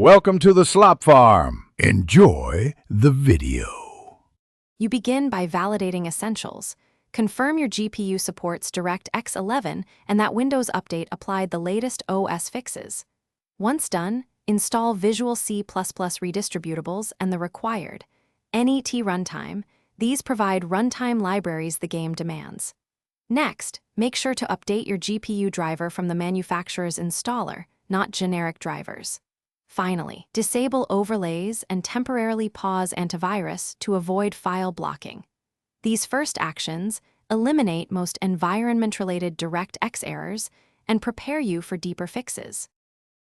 Welcome to the Slop Farm. Enjoy the video. You begin by validating essentials. Confirm your GPU supports DirectX 11 and that Windows update applied the latest OS fixes. Once done, install Visual C++ redistributables and the required NET runtime. These provide runtime libraries the game demands. Next, make sure to update your GPU driver from the manufacturer's installer, not generic drivers. Finally, disable overlays and temporarily pause antivirus to avoid file blocking. These first actions eliminate most environment-related DirectX errors and prepare you for deeper fixes.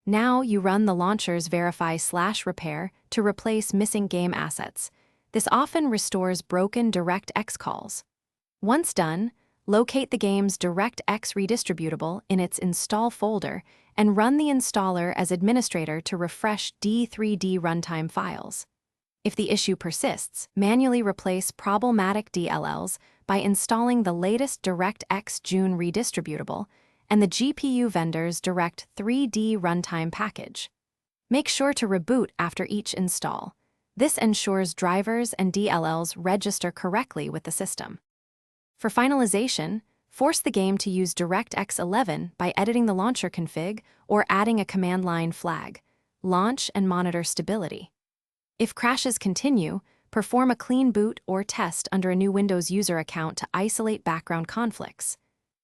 Now you run the launcher's verify/repair to replace missing game assets. This often restores broken DirectX calls. Once done, locate the game's DirectX redistributable in its install folder and run the installer as administrator to refresh D3D runtime files. If the issue persists, manually replace problematic DLLs by installing the latest DirectX June redistributable and the GPU vendor's Direct 3D runtime package. Make sure to reboot after each install. This ensures drivers and DLLs register correctly with the system. For finalization, force the game to use DirectX 11 by editing the launcher config or adding a command line flag. Launch and monitor stability. If crashes continue, perform a clean boot or test under a new Windows user account to isolate background conflicts.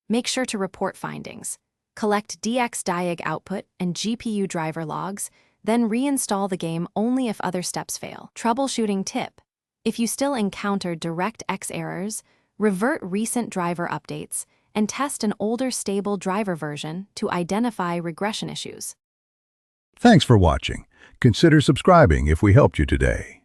Make sure to report findings. Collect DXDiag output and GPU driver logs, then reinstall the game only if other steps fail. Troubleshooting tip: if you still encounter DirectX errors, revert recent driver updates and test an older stable driver version to identify regression issues. Thanks for watching. Consider subscribing if we helped you today.